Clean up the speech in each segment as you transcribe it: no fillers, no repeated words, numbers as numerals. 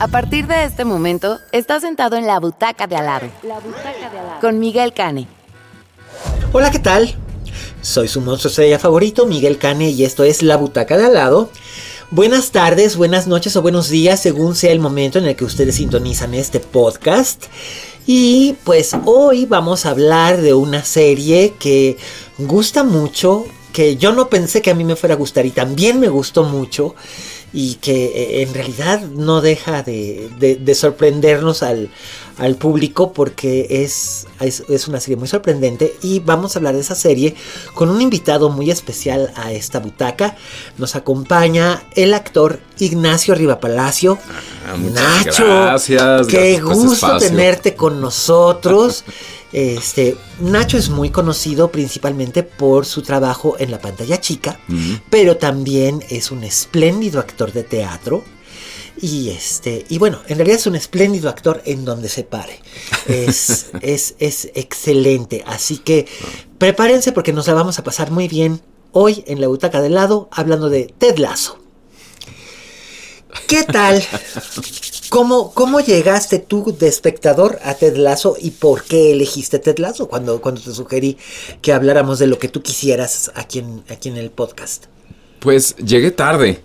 A partir de este momento, estás sentado en la butaca de al lado. Con Miguel Cane. Hola, ¿qué tal? Soy su monstruo estrella favorito, Miguel Cane, y esto es La Butaca de Al Lado. Buenas tardes, buenas noches o buenos días, según sea el momento en el que ustedes sintonizan este podcast. Y pues hoy vamos a hablar de una serie que gusta mucho, que yo no pensé que a mí me fuera a gustar y también me gustó mucho. Y que en realidad no deja de sorprendernos al público, porque es una serie muy sorprendente. Y vamos a hablar de esa serie con un invitado muy especial a esta butaca. Nos acompaña el actor Ignacio Rivapalacio. Muchas Nacho, gracias. qué gusto tenerte con nosotros. Nacho es muy conocido principalmente por su trabajo en la pantalla chica, pero también es un espléndido actor de teatro. Y bueno, en realidad es un espléndido actor en donde se pare. Es excelente. Así que prepárense, porque nos la vamos a pasar muy bien hoy en la butaca del lado, hablando de Ted Lasso. ¿Qué tal? ¿Cómo llegaste tú de espectador a Ted Lasso y por qué elegiste Ted Lasso cuando te sugerí que habláramos de lo que tú quisieras aquí en el podcast? Pues llegué tarde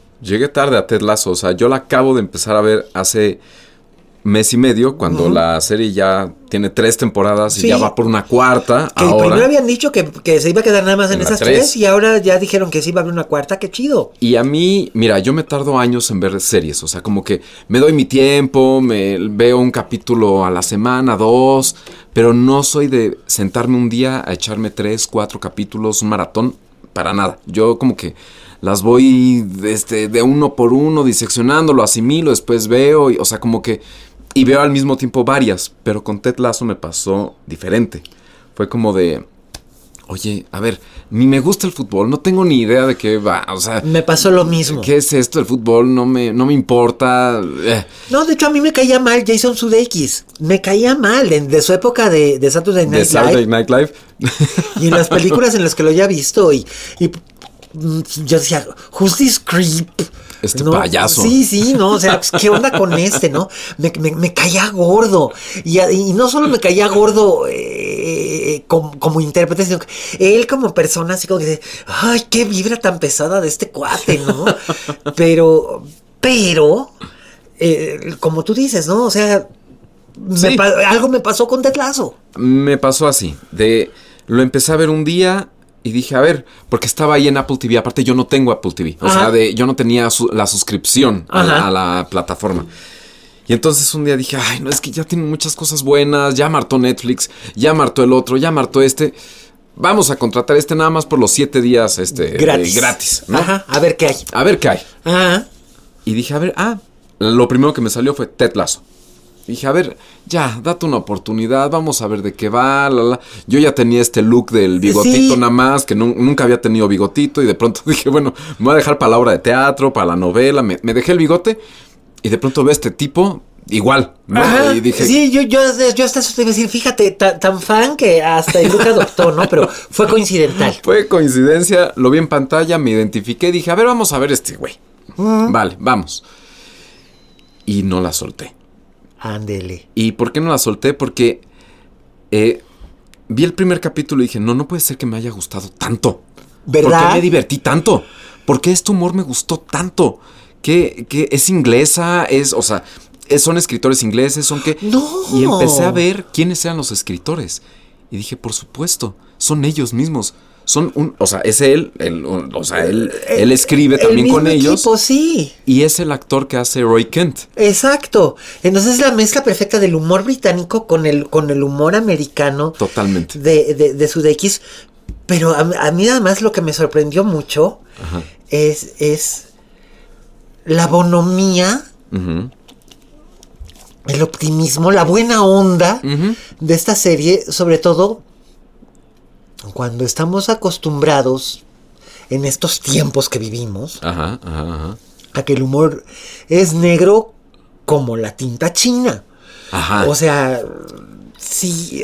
a Ted Lasso. O sea, yo la acabo de empezar a ver hace mes y medio, cuando la serie ya tiene 3 temporadas y ya va por una cuarta. Que ahora, primero habían dicho que se iba a quedar nada más en esas 3 y ahora ya dijeron que sí iba a haber una cuarta. ¡Qué chido! Y a mí, mira, yo me tardo años en ver series. O sea, como que me doy mi tiempo, me veo un capítulo a la semana, 2, pero no soy de sentarme un día a echarme 3, 4 capítulos, un maratón, para nada. Yo como que las voy de uno por uno, diseccionando, lo asimilo, después veo, o sea, como que... Y veo al mismo tiempo varias, pero con Ted Lasso me pasó diferente. Fue como de, oye, a ver, ni me gusta el fútbol, no tengo ni idea de qué va, o sea... Me pasó lo mismo. ¿Qué es esto del fútbol? No me importa. No, de hecho a mí me caía mal Jason Sudeikis. Me caía mal de su época de Saturday Night Live. De Saturday Night Live. Y en las películas en las que lo había visto y yo decía, who's this creep? ¿No? Payaso. Sí, no, o sea, ¿qué onda con no? Me caía gordo. Y no solo me caía gordo como intérprete, sino que él como persona, así como que dice, ay, qué vibra tan pesada de este cuate, ¿no? Pero, como tú dices, ¿no? O sea, sí. Algo me pasó con Ted Lasso. Me pasó así, lo empecé a ver un día... Y dije, a ver, porque estaba ahí en Apple TV. Aparte, yo no tengo Apple TV. O sea, yo no tenía la suscripción a la plataforma. Y entonces un día dije, ay, no, es que ya tienen muchas cosas buenas. Ya me hartó Netflix, ya me hartó el otro, ya me hartó este. Vamos a contratar nada más por los 7 días gratis, ¿no? Ajá, a ver qué hay. Ajá. Y dije, a ver, lo primero que me salió fue Ted Lasso. Dije, a ver, ya, date una oportunidad, vamos a ver de qué va, Yo ya tenía este look del bigotito nada más, que nunca había tenido bigotito, y de pronto dije, bueno, me voy a dejar para la obra de teatro, para la novela, me dejé el bigote, y de pronto veo este tipo, igual, ¿no? Ajá, y dije... Sí, yo hasta eso te iba a decir, fíjate, tan fan que hasta el look adoptó, ¿no? Pero fue coincidental. Fue coincidencia, lo vi en pantalla, me identifiqué, dije, a ver, vamos a ver este güey. Vale, vamos. Y no la solté. Ándele. ¿Y por qué no la solté? Porque vi el primer capítulo y dije, no puede ser que me haya gustado tanto. ¿Verdad? ¿Por qué me divertí tanto? ¿Por qué este humor me gustó tanto? ¿Que es inglesa? ¿Son escritores ingleses? ¿Son qué? No. Y empecé a ver quiénes eran los escritores. Y dije, por supuesto, son ellos mismos. Es él escribe también con ellos. Equipo, sí. Y es el actor que hace Roy Kent. Exacto. Entonces es la mezcla perfecta del humor británico con el humor americano. Totalmente. De Sudeikis. Pero a mí además lo que me sorprendió mucho es la bonomía, el optimismo, la buena onda de esta serie, sobre todo cuando estamos acostumbrados en estos tiempos que vivimos a que el humor es negro como la tinta china. O sea, sí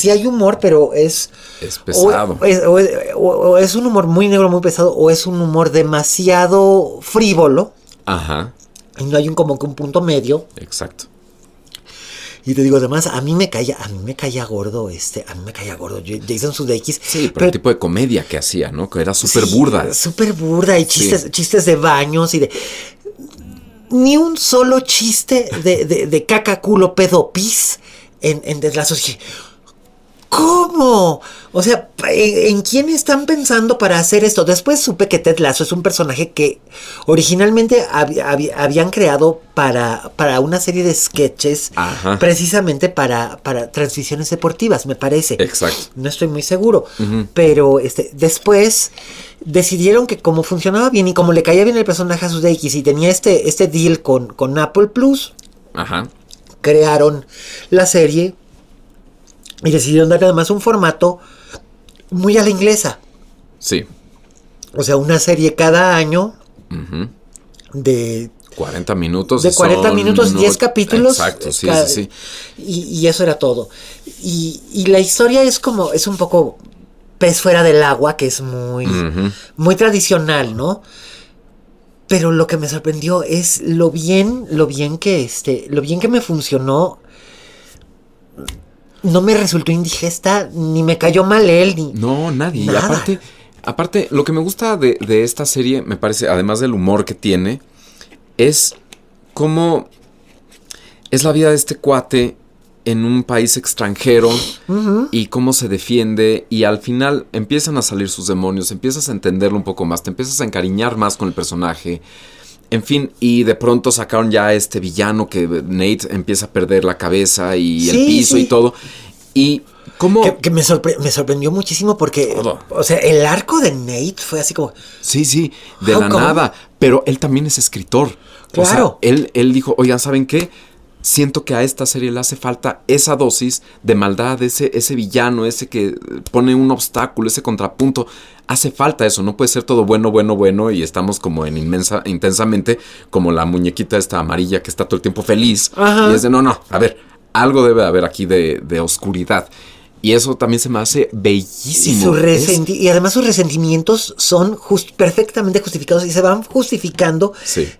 hay humor, pero es pesado. O es un humor muy negro, muy pesado, o es un humor demasiado frívolo. Y no hay como que un punto medio. Exacto. Y te digo, además, a mí me caía gordo Jason Sudeikis. Sí, pero el tipo de comedia que hacía, ¿no? Que era súper burda. Súper burda y chistes de baños y de... Ni un solo chiste de caca, culo, pedo, pis en Ted Lasso. ¿Cómo? O sea, ¿en quién están pensando para hacer esto? Después supe que Ted Lasso es un personaje que originalmente habían creado para una serie de sketches. Ajá. Precisamente para transmisiones deportivas, me parece. Exacto. No estoy muy seguro. Pero después decidieron que como funcionaba bien y como le caía bien el personaje a Sudeikis y tenía este deal con Apple Plus, Ajá. crearon la serie. Y decidieron darle además un formato muy a la inglesa. Sí. O sea, una serie cada año de 40 minutos. De 40 minutos, 10 capítulos. Exacto, sí. Y eso era todo. Y la historia es un poco pez fuera del agua, que es muy tradicional, ¿no? Pero lo que me sorprendió es lo bien que me funcionó. No me resultó indigesta, ni me cayó mal él, ni... No, nadie. Nada. Y aparte, lo que me gusta de esta serie, me parece, además del humor que tiene, es cómo es la vida de este cuate en un país extranjero y cómo se defiende, y al final empiezan a salir sus demonios, empiezas a entenderlo un poco más, te empiezas a encariñar más con el personaje. En fin, y de pronto sacaron ya a este villano que Nate empieza a perder la cabeza y el piso y todo. Y cómo... Que me sorprendió muchísimo porque... Todo. O sea, el arco de Nate fue así como... Sí, de la nada. Pero él también es escritor. Claro. O sea, él dijo, oigan, ¿saben qué? Siento que a esta serie le hace falta esa dosis de maldad, ese villano, ese que pone un obstáculo, ese contrapunto. Hace falta eso, no puede ser todo bueno y estamos como en intensamente como la muñequita esta amarilla que está todo el tiempo feliz. Ajá. Y es de, no, a ver, algo debe haber aquí de oscuridad. Y eso también se me hace bellísimo. Y además sus resentimientos son perfectamente justificados y se van justificando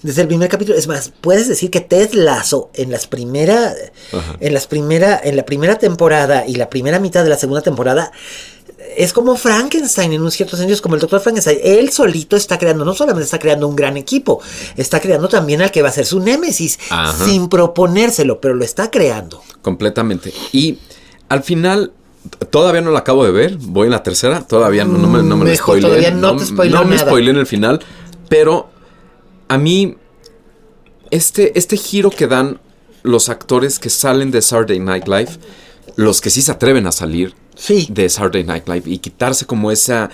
desde el primer capítulo. Es más, puedes decir que Ted Lasso en la primera temporada y la primera mitad de la segunda temporada es como Frankenstein en un cierto sentido, es como el Dr. Frankenstein. Él solito está creando, no solamente está creando un gran equipo, está creando también al que va a ser su némesis, sin proponérselo, pero lo está creando. Completamente. Y al final... Todavía no la acabo de ver, voy en la tercera, todavía no me lo spoileen. Todavía no te spoileo nada. No me nada. spoileen el final, pero a mí este giro que dan los actores que salen de Saturday Night Live, los que sí se atreven a salir de Saturday Night Live y quitarse como esa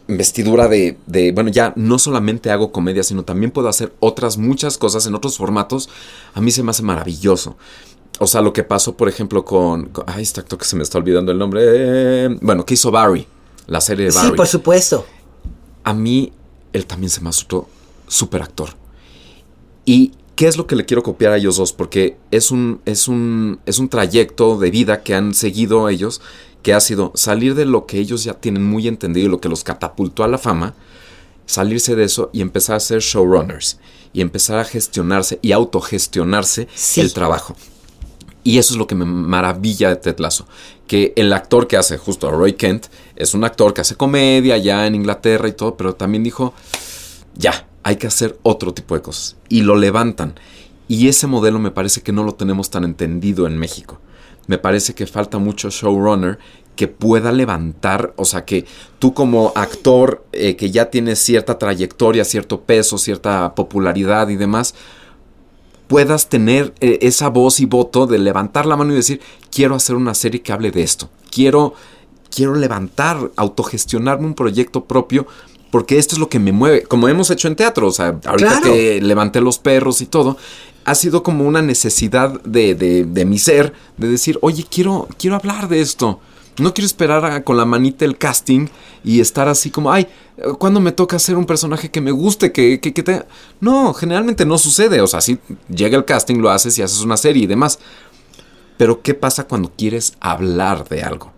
vestidura de, bueno, ya no solamente hago comedia, sino también puedo hacer otras muchas cosas en otros formatos, a mí se me hace maravilloso. O sea, lo que pasó, por ejemplo, con este actor que se me está olvidando el nombre. Bueno, que hizo Barry, la serie de Barry. Sí, por supuesto. A mí, él también se me hace otro súper actor. ¿Y qué es lo que le quiero copiar a ellos dos? Porque es un trayecto de vida que han seguido ellos, que ha sido salir de lo que ellos ya tienen muy entendido y lo que los catapultó a la fama, salirse de eso y empezar a ser showrunners. Y empezar a gestionarse y autogestionarse el trabajo. Y eso es lo que me maravilla de Ted Lasso. Que el actor que hace justo a Roy Kent es un actor que hace comedia ya en Inglaterra y todo, pero también dijo, ya, hay que hacer otro tipo de cosas. Y lo levantan. Y ese modelo me parece que no lo tenemos tan entendido en México. Me parece que falta mucho showrunner que pueda levantar, o sea, que tú como actor que ya tienes cierta trayectoria, cierto peso, cierta popularidad y demás, puedas tener esa voz y voto de levantar la mano y decir, quiero hacer una serie que hable de esto. Quiero levantar, autogestionarme un proyecto propio, porque esto es lo que me mueve. Como hemos hecho en teatro, o sea, ahorita que levanté Los Perros y todo, ha sido como una necesidad de mi ser, de decir, oye, quiero hablar de esto. No quiero esperar con la manita el casting y estar así como, ay, ¿cuándo me toca hacer un personaje que me guste? Que te... No, generalmente no sucede. O sea, sí llega el casting, lo haces y haces una serie y demás. Pero ¿qué pasa cuando quieres hablar de algo?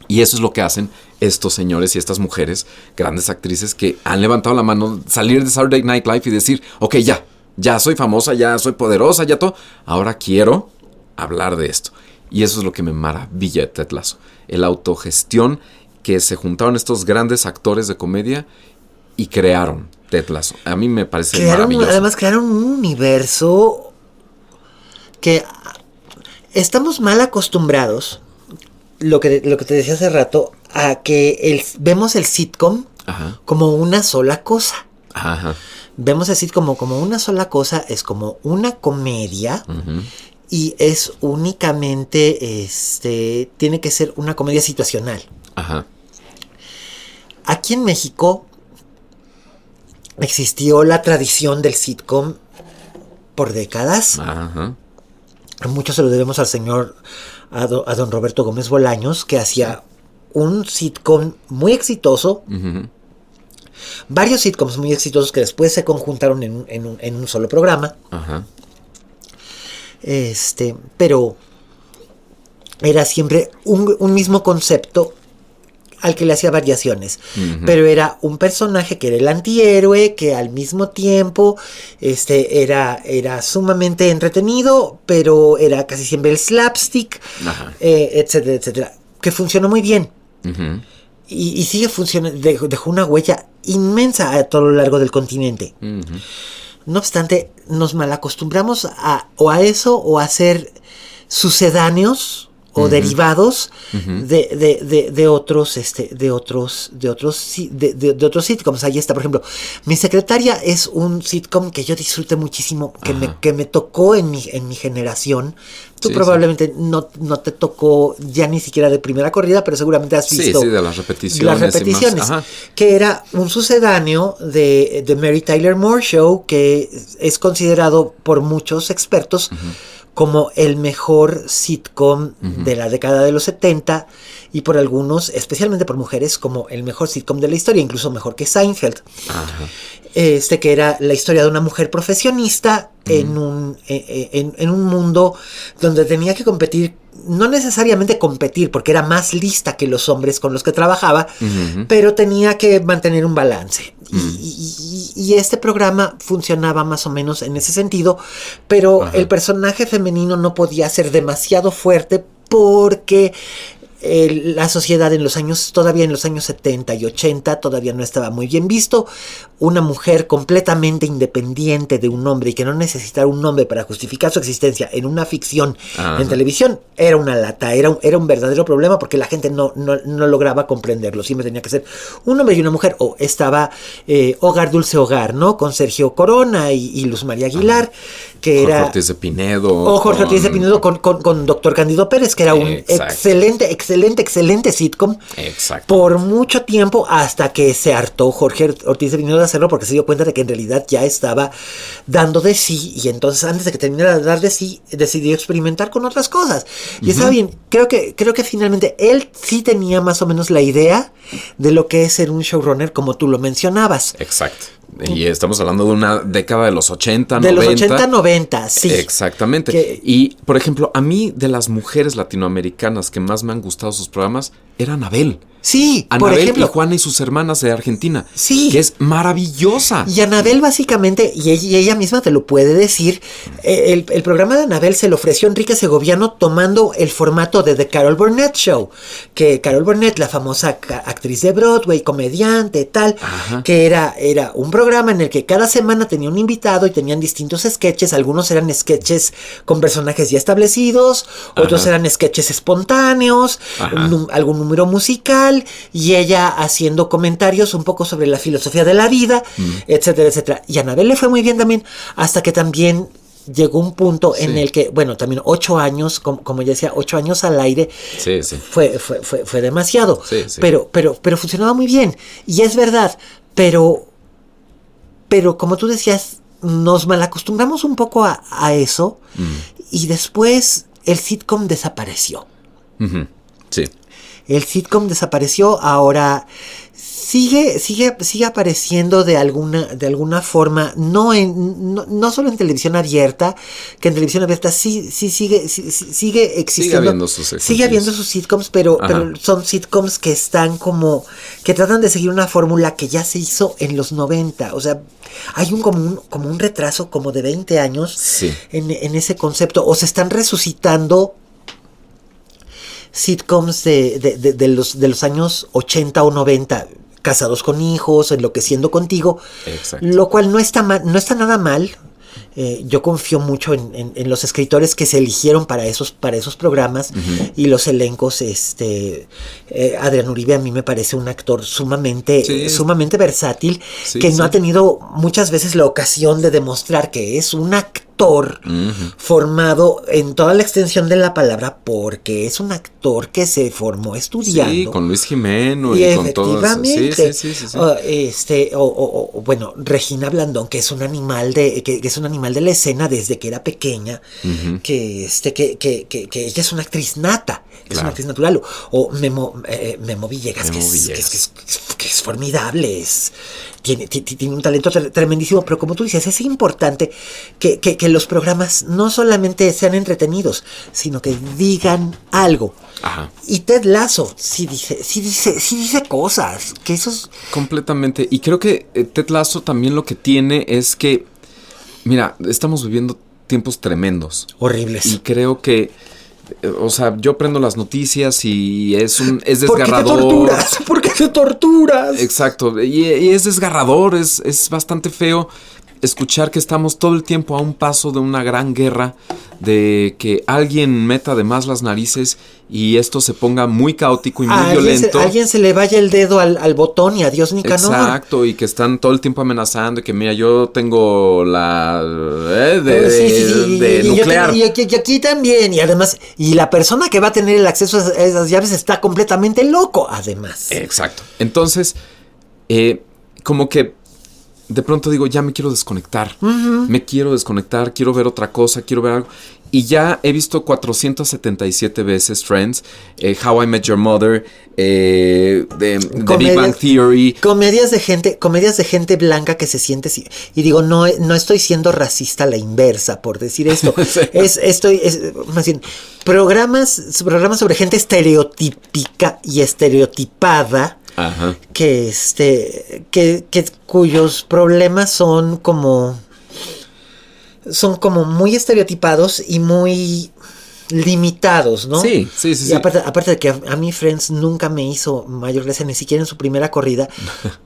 Y eso es lo que hacen estos señores y estas mujeres, grandes actrices que han levantado la mano, salir de Saturday Night Live y decir, ok, ya, Ya soy famosa, ya soy poderosa, ya todo. Ahora quiero hablar de esto. Y eso es lo que me maravilla de Ted Lasso. La autogestión que se juntaron estos grandes actores de comedia y crearon Ted Lasso. A mí me parece maravilloso. Además crearon un universo que estamos mal acostumbrados, lo que te decía hace rato, a que vemos el sitcom Ajá. como una sola cosa. Ajá. Vemos el sitcom como una sola cosa, es como una comedia. Uh-huh. Y es únicamente, tiene que ser una comedia situacional. Ajá. Aquí en México existió la tradición del sitcom por décadas. Ajá. Mucho se lo debemos al señor, a don Roberto Gómez Bolaños, que hacía un sitcom muy exitoso. Uh-huh. Varios sitcoms muy exitosos que después se conjuntaron en un solo programa. Ajá. Pero era siempre un mismo concepto al que le hacía variaciones. Uh-huh. Pero era un personaje que era el antihéroe, que al mismo tiempo era sumamente entretenido, pero era casi siempre el slapstick, etcétera, etcétera. Que funcionó muy bien. Uh-huh. Y sigue funcionando, dejó una huella inmensa a todo lo largo del continente. Uh-huh. No obstante, nos malacostumbramos a eso o a ser sucedáneos o uh-huh. derivados uh-huh. de otros sitcoms. Ahí está, por ejemplo, Mi secretaria es un sitcom que yo disfruté muchísimo, que me tocó en mi generación. Tú probablemente no te tocó ya ni siquiera de primera corrida, pero seguramente has visto. Sí, de las repeticiones. Más. Que era un sucedáneo de The Mary Tyler Moore Show, que es considerado por muchos expertos uh-huh. como el mejor sitcom uh-huh. de la década de los 70 y por algunos, especialmente por mujeres, como el mejor sitcom de la historia, incluso mejor que Seinfeld. Ajá. Que era la historia de una mujer profesionista uh-huh. en un mundo donde tenía que competir, no necesariamente competir, porque era más lista que los hombres con los que trabajaba, uh-huh. pero tenía que mantener un balance. Uh-huh. Y este programa funcionaba más o menos en ese sentido, pero uh-huh. el personaje femenino no podía ser demasiado fuerte porque la sociedad todavía en los años 70 y 80 todavía no estaba muy bien visto. Una mujer completamente independiente de un hombre y que no necesitara un hombre para justificar su existencia en una ficción Ajá. en televisión era una lata, era un verdadero problema porque la gente no lograba comprenderlo. Siempre tenía que ser un hombre y una mujer. O estaba Hogar Dulce Hogar, ¿no? Con Sergio Corona y Luz María Aguilar, que Jorge era Ortiz de Pinedo. O Jorge Ortiz de Pinedo con Doctor Cándido Pérez, que era un excelente sitcom. Exacto. Por mucho tiempo, hasta que se hartó Jorge Ortiz de Pinedo de hacerlo, porque se dio cuenta de que en realidad ya estaba dando de sí, y entonces antes de que terminara de dar de sí, decidió experimentar con otras cosas. Y uh-huh. estaba bien. Creo que finalmente él sí tenía más o menos la idea de lo que es ser un showrunner, como tú lo mencionabas. Exacto. Y estamos hablando de una década de los 80, 90. De los 80, 90, sí. Exactamente. Y, por ejemplo, a mí, de las mujeres latinoamericanas que más me han gustado sus programas, era Anabel. Sí, Anabel, por ejemplo, y Juana y sus hermanas de Argentina. Sí. Que es maravillosa. Y Anabel básicamente, y ella misma te lo puede decir, el programa de Anabel se lo ofreció Enrique Segoviano tomando el formato de The Carol Burnett Show. Que Carol Burnett, la famosa actriz de Broadway, comediante, tal, Ajá. que era un programa en el que cada semana tenía un invitado y tenían distintos sketches. Algunos eran sketches con personajes ya establecidos, Ajá. otros eran sketches espontáneos, algún número musical, y ella haciendo comentarios un poco sobre la filosofía de la vida, etcétera, etcétera. Y a Anabel le fue muy bien también, hasta que también llegó un punto sí. en el que, bueno, también 8 años, como ya decía, 8 años al aire, sí, sí. Fue demasiado. Sí, sí. Pero funcionaba muy bien. Y es verdad, pero como tú decías, nos malacostumbramos un poco a eso, y después el sitcom desapareció. Uh-huh. Sí. El sitcom desapareció, ahora sigue apareciendo de alguna forma, no solo en televisión abierta, que en televisión abierta sigue existiendo. Sigue habiendo sus sitcoms, pero son sitcoms que están que tratan de seguir una fórmula que ya se hizo en los 90. O sea, hay como un retraso como de 20 años en ese concepto, o se están resucitando sitcoms de los años 80 o 90, Casados con hijos, Enloqueciendo contigo. Exacto. Lo cual no está nada mal. Yo confío mucho en los escritores que se eligieron para esos programas y los elencos. Adrián Uribe a mí me parece un actor sumamente versátil, que no ha tenido muchas veces la ocasión de demostrar que es un actor formado en toda la extensión de la palabra, porque es un actor que se formó estudiando. Sí, con Luis Jimeno y con todo eso. Efectivamente. Sí. Bueno, Regina Blandón, que es un animal que es un animal de la escena desde que era pequeña, que ella es una actriz nata, es una actriz natural. O Memo Villegas, que es formidable, tiene un talento tremendísimo, pero como tú dices, es importante que los programas no solamente sean entretenidos, sino que digan algo. Ajá. Y Ted Lasso sí dice cosas, que eso es... Completamente. Y creo que Ted Lasso también lo que tiene es que, mira, estamos viviendo tiempos tremendos. Horribles. Y creo que, o sea, yo prendo las noticias y es desgarrador. ¿Por qué te torturas? Exacto. Y es desgarrador, es bastante feo escuchar que estamos todo el tiempo a un paso de una gran guerra, de que alguien meta de más las narices y esto se ponga muy caótico y muy violento. Alguien se le vaya el dedo al botón y adiós Nicanor. Exacto, y que están todo el tiempo amenazando y que mira, yo tengo la nuclear. Y aquí también, y además, y la persona que va a tener el acceso a esas llaves está completamente loco, además. Exacto. Entonces, como que de pronto digo, ya me quiero desconectar. Me quiero desconectar, quiero ver otra cosa, quiero ver algo. Y ya he visto 477 veces Friends, How I Met Your Mother, The Big Bang Theory. Comedias de gente blanca que se siente... Y digo, no estoy siendo racista a la inversa por decir esto. Más bien, programas sobre gente estereotípica y estereotipada. Ajá. Cuyos problemas son como muy estereotipados y muy limitados, ¿no? Sí. Y aparte de que a mí Friends nunca me hizo mayor gracia, ni siquiera en su primera corrida,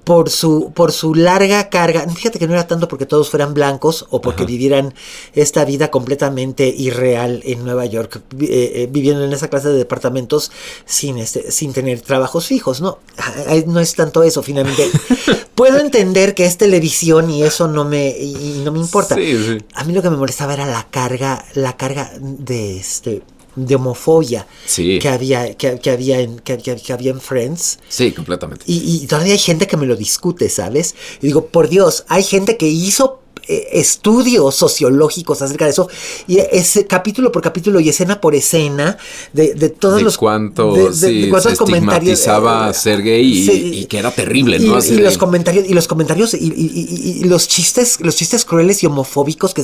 por su larga carga. Fíjate que no era tanto porque todos fueran blancos o porque vivieran esta vida completamente irreal en Nueva York, viviendo en esa clase de departamentos sin tener trabajos fijos, ¿no? No es tanto eso, finalmente. Puedo entender que es televisión y eso no me importa. Sí. A mí lo que me molestaba era la carga de homofobia que había en Friends. Sí, completamente. Y todavía hay gente que me lo discute, ¿sabes? Y digo, por Dios, hay gente que hizo estudios sociológicos acerca de eso, y es capítulo por capítulo y escena por escena de todos los cuántos se estigmatizaba ser gay y que era terrible, ¿no? Y los comentarios y los chistes crueles y homofóbicos que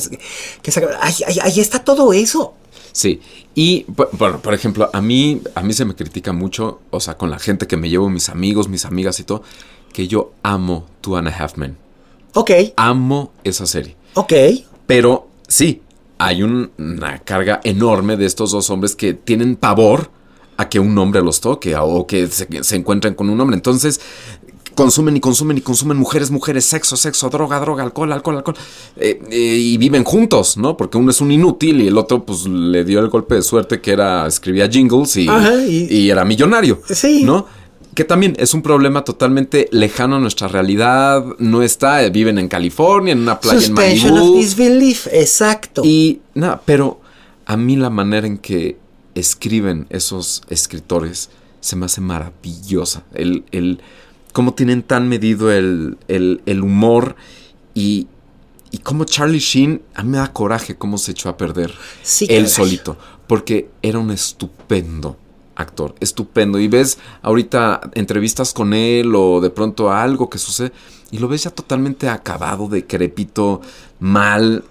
ahí está todo eso. Sí, y por ejemplo, a mí se me critica mucho, o sea, con la gente que me llevo, mis amigos, mis amigas y todo, que yo amo Two and a Half Men. Ok. Amo esa serie. Ok. Pero sí, hay una carga enorme de estos dos hombres que tienen pavor a que un hombre los toque o que se encuentren con un hombre. Entonces, consumen mujeres, sexo, droga, alcohol. Y viven juntos, ¿no? Porque uno es un inútil y el otro, pues, le dio el golpe de suerte que escribía jingles y era millonario. Sí. ¿No? Que también es un problema totalmente lejano a nuestra realidad. Viven en California, en una playa Suspension en Malibu. Of disbelief, exacto. Y nada, pero a mí la manera en que escriben esos escritores se me hace maravillosa. El cómo tienen tan medido el humor y cómo Charlie Sheen, a mí me da coraje cómo se echó a perder él solito, porque era un estupendo actor, estupendo. Y ves ahorita entrevistas con él o de pronto algo que sucede y lo ves ya totalmente acabado, decrépito, mal.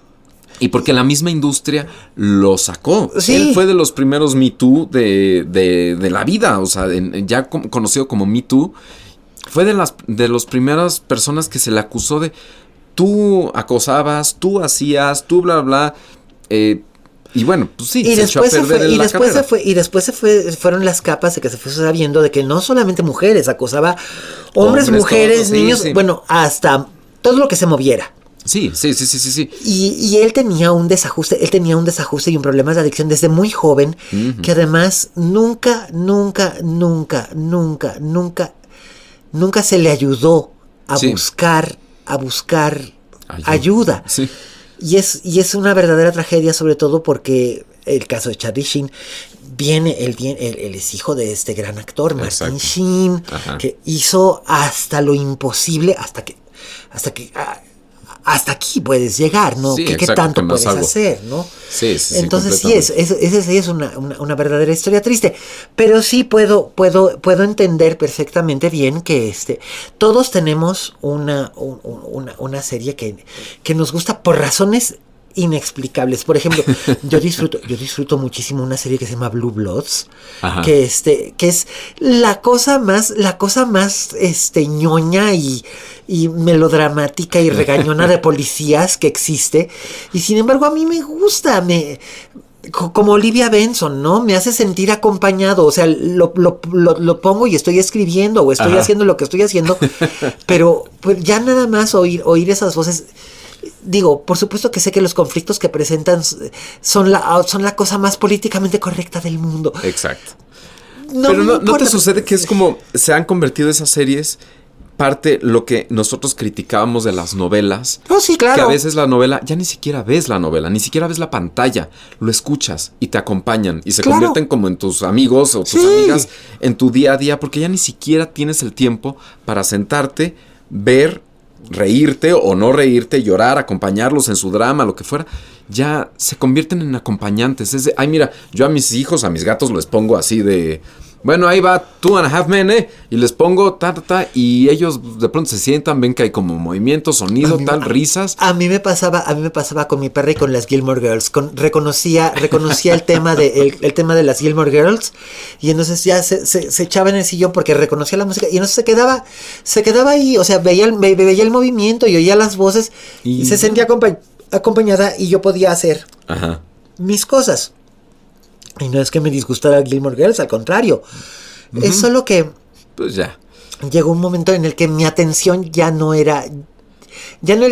Y porque la misma industria lo sacó. Sí. Él fue de los primeros Me Too de la vida. O sea, ya conocido como Me Too. Fue de las primeras personas que se le acusó de tú acosabas, tú hacías, tú bla bla. Y bueno, pues sí, y se echó a perder la carrera. Fueron las capas de que se fue sabiendo de que no solamente mujeres, acosaba hombres, mujeres, todos, niños, sí. Bueno, hasta todo lo que se moviera. Sí. Y él tenía un desajuste y un problema de adicción desde muy joven, que además nunca se le ayudó a buscar ayuda. Sí. Y es una verdadera tragedia, sobre todo porque el caso de Charlie Sheen él es hijo de este gran actor, Martin Sheen, que hizo hasta lo imposible, hasta aquí puedes llegar, ¿no? Sí, ¿Qué tanto puedes hacer, no? Sí. Entonces sí, es una verdadera historia triste. Pero sí puedo entender perfectamente bien que todos tenemos una serie que nos gusta por razones inexplicables. Por ejemplo, yo disfruto muchísimo una serie que se llama Blue Bloods, que es la cosa más ñoña y melodramática y regañona de policías que existe, y sin embargo a mí me gusta, como Olivia Benson, ¿no? Me hace sentir acompañado, o sea, lo pongo y estoy escribiendo o estoy haciendo lo que estoy haciendo, pero pues ya nada más oír esas voces. Digo, por supuesto que sé que los conflictos que presentan son la cosa más políticamente correcta del mundo. Exacto. Pero no te sucede que es como se han convertido esas series parte lo que nosotros criticábamos de las novelas. Oh, sí, claro. Que a veces la novela, ya ni siquiera ves la novela, ni siquiera ves la pantalla, lo escuchas y te acompañan y se convierten como en tus amigos o tus amigas en tu día a día, porque ya ni siquiera tienes el tiempo para sentarte, ver, reírte o no reírte, llorar, acompañarlos en su drama, lo que fuera. Ya se convierten en acompañantes. Es de, ay, mira, yo a mis hijos, a mis gatos les pongo así de, bueno, ahí va 2.5 Men, y les pongo y ellos de pronto se sientan, ven que hay como movimiento, sonido, risas. A mí me pasaba con mi perra y con las Gilmore Girls. Reconocía el tema de las Gilmore Girls, y entonces ya se echaba en el sillón porque reconocía la música, y entonces se quedaba ahí, o sea, veía el movimiento y oía las voces y se sentía acompañada, y yo podía hacer mis cosas. Y no es que me disgustara Gilmore Girls, al contrario. Es solo que pues ya llegó un momento en el que mi atención ya no era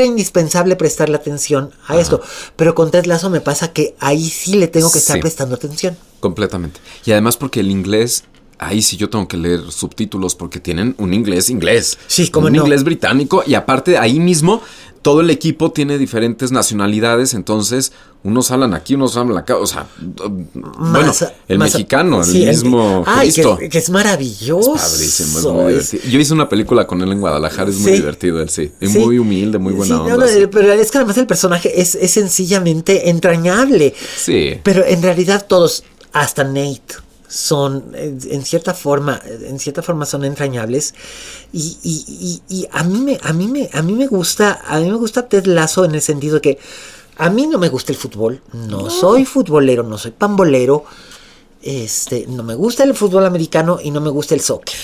indispensable prestarle atención a esto. Pero con Ted Lasso me pasa que ahí sí le tengo que estar prestando atención. Completamente. Y además porque el inglés, ahí sí yo tengo que leer subtítulos porque tienen un inglés. Sí, como un inglés británico, y aparte ahí mismo todo el equipo tiene diferentes nacionalidades, entonces unos hablan aquí, unos hablan acá, o sea, mexicano, el mismo Cristo. Que es maravilloso. Es padrísimo, es muy divertido. Yo hice una película con él en Guadalajara, es muy divertido él, Es muy humilde, muy buena onda. Pero es que además el personaje es sencillamente entrañable. Sí. Pero en realidad todos, hasta Nate, son en cierta forma son entrañables, y a mí me gusta Ted Lasso en el sentido de que a mí no me gusta el fútbol, no soy futbolero, no soy pambolero, no me gusta el fútbol americano y no me gusta el soccer.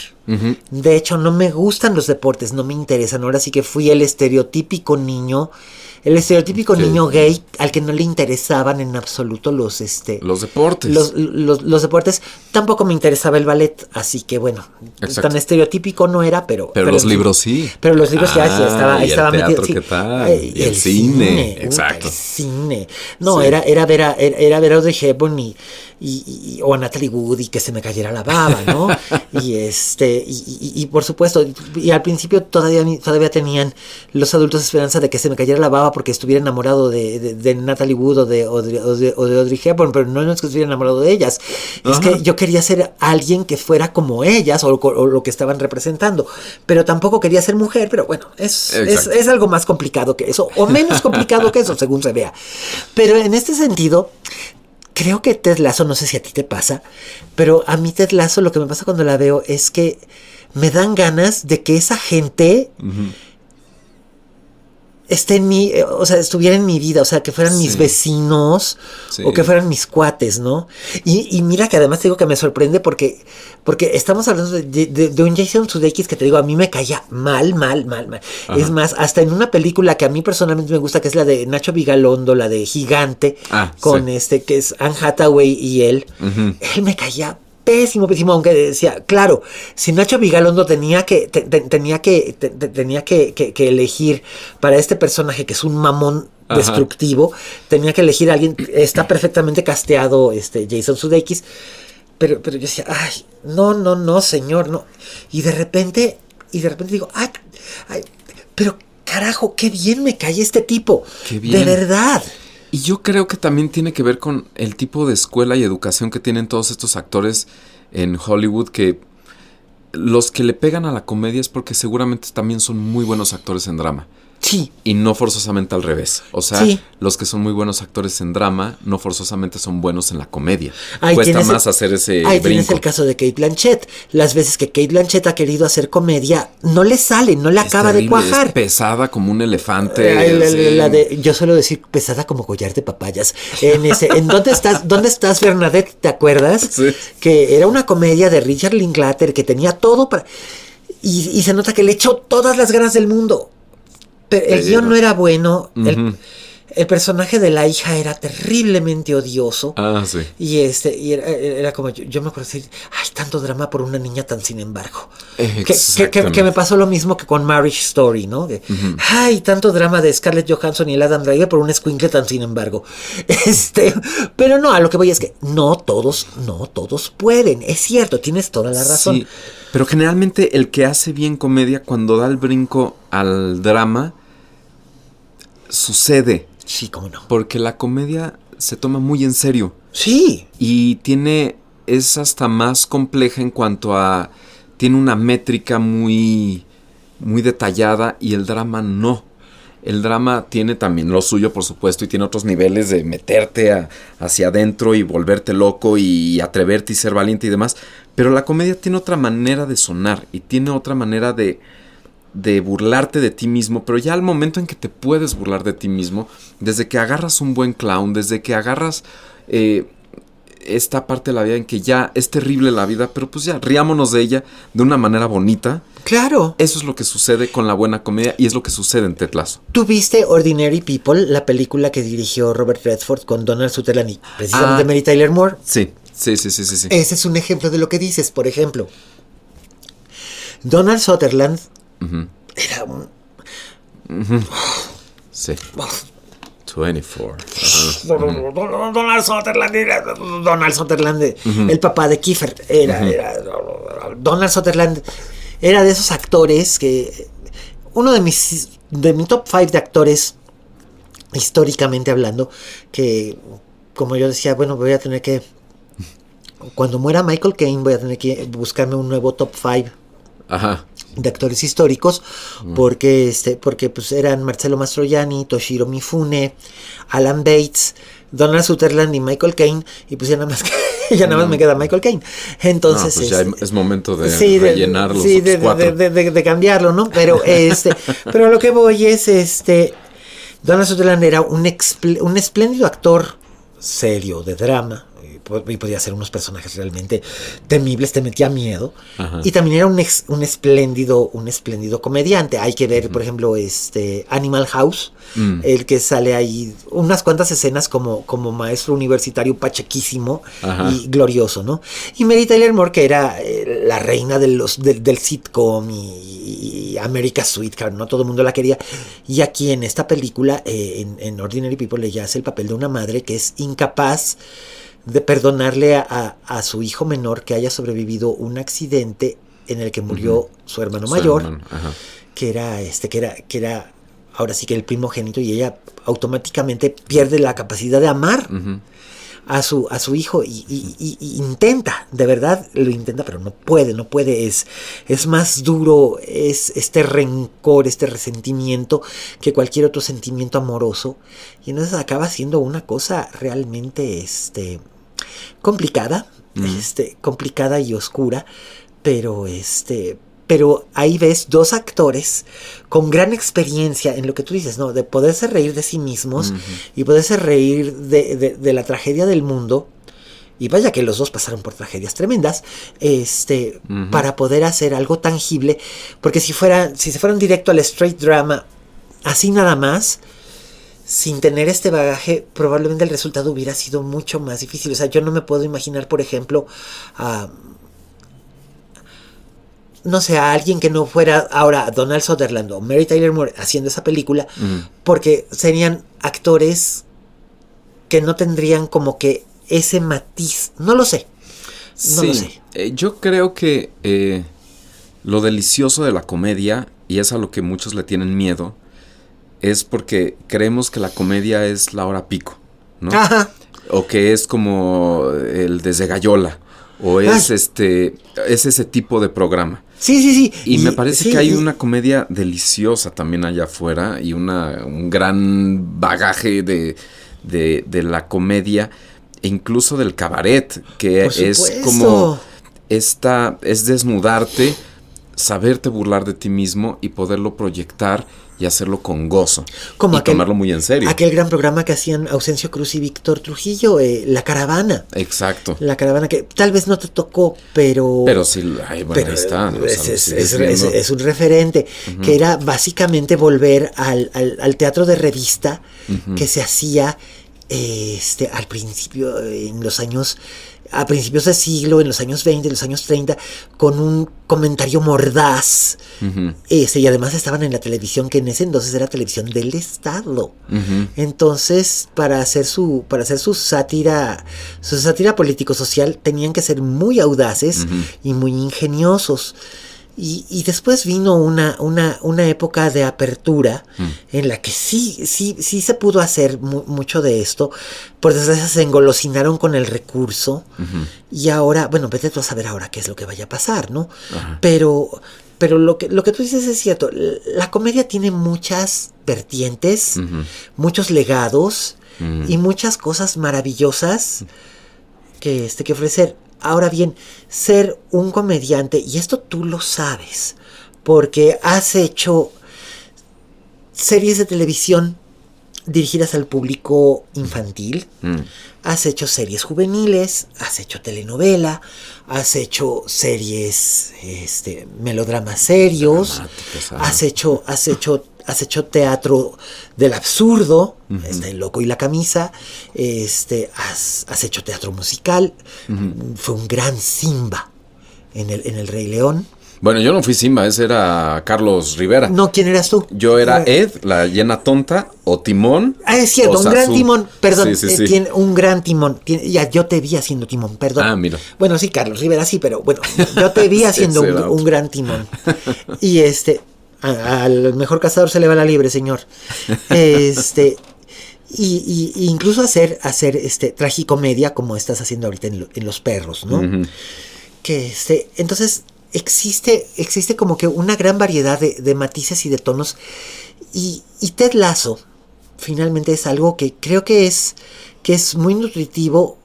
De hecho, no me gustan los deportes, no me interesan. Ahora sí que fui el estereotípico niño gay al que no le interesaban en absoluto los deportes. Los deportes. Tampoco me interesaba el ballet, así que bueno, tan estereotípico no era, pero los libros sí. Pero los libros ya estaba metido. El teatro, sí. ¿qué tal? Y el cine. Exacto. El cine. No, era ver a Audrey Hepburn o a Natalie Wood y que se me cayera la baba, ¿no? y por supuesto, y al principio todavía tenían los adultos esperanza de que se me cayera la baba porque estuviera enamorado de Natalie Wood o de Audrey Hepburn, pero no es que estuviera enamorado de ellas. Es que yo quería ser alguien que fuera como ellas o lo que estaban representando, pero tampoco quería ser mujer, pero bueno, es algo más complicado que eso, o menos complicado que eso, según se vea. Pero en este sentido, creo que Ted Lasso, no sé si a ti te pasa, pero a mí Ted Lasso lo que me pasa cuando la veo es que me dan ganas de que esa gente esté en mi, o sea, estuviera en mi vida, o sea, que fueran mis vecinos o que fueran mis cuates, ¿no? Y mira que además te digo que me sorprende porque estamos hablando de un Jason Sudeikis que te digo, a mí me caía mal. Ajá. Es más, hasta en una película que a mí personalmente me gusta, que es la de Nacho Vigalondo, la de Gigante, con que es Anne Hathaway y él me caía pésimo, aunque decía, claro, si Nacho Vigalondo tenía que elegir para este personaje que es un mamón destructivo, tenía que elegir a alguien, está perfectamente casteado Jason Sudeikis, pero yo decía, ay, no, señor, no. Y de repente digo, ay, pero carajo, qué bien me cae este tipo, qué bien. De verdad. Y yo creo que también tiene que ver con el tipo de escuela y educación que tienen todos estos actores en Hollywood, que los que le pegan a la comedia es porque seguramente también son muy buenos actores en drama. Sí. Y no forzosamente al revés. O sea, los que son muy buenos actores en drama no forzosamente son buenos en la comedia. Cuesta más hacer ese brinco. Tienes el caso de Cate Blanchett. Las veces que Cate Blanchett ha querido hacer comedia, no le sale, no le acaba terrible, de cuajar. Es pesada como un elefante. Yo suelo decir pesada como collar de papayas. ¿En dónde estás, Bernadette? ¿Te acuerdas? Sí. Que era una comedia de Richard Linklater que tenía todo para... Y se nota que le echó todas las ganas del mundo. Pero el guión no era bueno. El personaje de la hija era terriblemente odioso. Sí. Y era como yo me acuerdo de decir, ay, tanto drama por una niña tan sin embargo. Que me pasó lo mismo que con Marriage Story, ¿no? Ay, tanto drama de Scarlett Johansson y el Adam Driver por un escuincle tan sin embargo. Pero no, a lo que voy es que no todos pueden. Es cierto, tienes toda la razón. Sí, pero generalmente el que hace bien comedia, cuando da el brinco al drama, sucede. Sí, cómo no. Porque la comedia se toma muy en serio. Sí. Y es hasta más compleja en cuanto a... Tiene una métrica muy, muy detallada y el drama no. El drama tiene también lo suyo, por supuesto, y tiene otros niveles de meterte hacia adentro y volverte loco y atreverte y ser valiente y demás. Pero la comedia tiene otra manera de sonar y tiene otra manera de burlarte de ti mismo, pero ya al momento en que te puedes burlar de ti mismo, desde que agarras un buen clown, desde que agarras esta parte de la vida en que ya es terrible la vida, pero pues ya riámonos de ella de una manera bonita. Claro. Eso es lo que sucede con la buena comedia y es lo que sucede en Ted Lasso. ¿Tú viste Ordinary People, la película que dirigió Robert Redford con Donald Sutherland y precisamente Mary Tyler Moore? Sí. Ese es un ejemplo de lo que dices. Por ejemplo, Donald Sutherland era un... Sí. 24. Donald Sutherland, el papá de Kiefer, Donald Sutherland era de esos actores que... Uno de mi top 5 de actores, históricamente hablando, que como yo decía, bueno, voy a tener que... Cuando muera Michael Caine voy a tener que buscarme un nuevo top 5 de actores históricos, porque pues eran Marcello Mastroianni, Toshiro Mifune, Alan Bates, Donald Sutherland y Michael Caine, y pues ya nada más me queda Michael Caine. Entonces pues ya es momento de rellenar los cuatro. De cambiarlo, ¿no? Pero pero a lo que voy es Donald Sutherland era un espléndido actor serio de drama. Y podía hacer unos personajes realmente temibles, te metía miedo. Y también era un espléndido comediante. Hay que ver, por ejemplo, Animal House, el que sale ahí unas cuantas escenas como maestro universitario pachequísimo y glorioso, ¿no? Y Mary Tyler Moore, que era la reina del sitcom y America's Sweetheart, ¿no? Todo el mundo la quería. Y aquí en esta película, en Ordinary People, ella hace el papel de una madre que es incapaz de perdonarle a su hijo menor que haya sobrevivido un accidente en el que murió su hermano mayor, que era ahora sí que el primogénito, y ella automáticamente pierde la capacidad de amar a su hijo y intenta, de verdad lo intenta, pero no puede, es más duro, es este rencor, este resentimiento que cualquier otro sentimiento amoroso, y entonces acaba siendo una cosa realmente complicada, complicada y oscura, pero ahí ves dos actores con gran experiencia en lo que tú dices, ¿no? De poderse reír de sí mismos y poderse reír de la tragedia del mundo. Y vaya que los dos pasaron por tragedias tremendas, para poder hacer algo tangible. Porque si se fueran directo al straight drama, así nada más, sin tener este bagaje, probablemente el resultado hubiera sido mucho más difícil. O sea, yo no me puedo imaginar, por ejemplo, no sé, a alguien que no fuera ahora Donald Sutherland o Mary Tyler Moore haciendo esa película, porque serían actores que no tendrían como que ese matiz. No lo sé. No lo sé. Yo creo que lo delicioso de la comedia, y es a lo que muchos le tienen miedo, es porque creemos que la comedia es la hora pico, ¿no? Ajá. O que es como el Desde Gallola, o es ese tipo de programa. Sí. Y me parece que hay una comedia deliciosa también allá afuera y un gran bagaje de la comedia e incluso del cabaret, que es como es desnudarte, saberte burlar de ti mismo y poderlo proyectar y hacerlo con gozo. Y tomarlo muy en serio. Aquel gran programa que hacían Ausencio Cruz y Víctor Trujillo, La Caravana. Exacto. La Caravana, que tal vez no te tocó, pero... Pero sí, ahí está. Es un referente, que era básicamente volver al teatro de revista que se hacía al principio, a principios de siglo, en los años 20, en los años 30, con un comentario mordaz. Y además estaban en la televisión, que en ese entonces era televisión del Estado. Entonces, para hacer su sátira político-social, tenían que ser muy audaces y muy ingeniosos. Y después vino una época de apertura en la que sí se pudo hacer mucho de esto. Por desgracia se engolosinaron con el recurso. Y ahora, bueno, vete tú a saber ahora qué es lo que vaya a pasar, ¿no? Pero lo que tú dices es cierto. La comedia tiene muchas vertientes, muchos legados y muchas cosas maravillosas que ofrecer. Ahora bien, ser un comediante, y esto tú lo sabes, porque has hecho series de televisión dirigidas al público infantil, has hecho series juveniles, has hecho telenovela, has hecho series, melodramas serios, has hecho teatro del absurdo, El loco y la camisa, has hecho teatro musical, fue un gran Simba en el Rey León. Bueno, yo no fui Simba, ese era Carlos Rivera. No, ¿quién eras tú? Yo era Ed, la hiena tonta, o Timón. Es cierto, un gran timón, perdón, Sí. Tiene un gran timón. Ya, yo te vi haciendo timón, perdón. Mira. Bueno, sí, Carlos Rivera sí, pero bueno, yo te vi haciendo un gran timón. Y al mejor cazador se le va la liebre, señor. Y incluso hacer tragicomedia como estás haciendo ahorita en Los Perros, ¿no? Que entonces existe como que una gran variedad de matices y de tonos. Y Ted Lasso finalmente es algo que creo que es muy nutritivo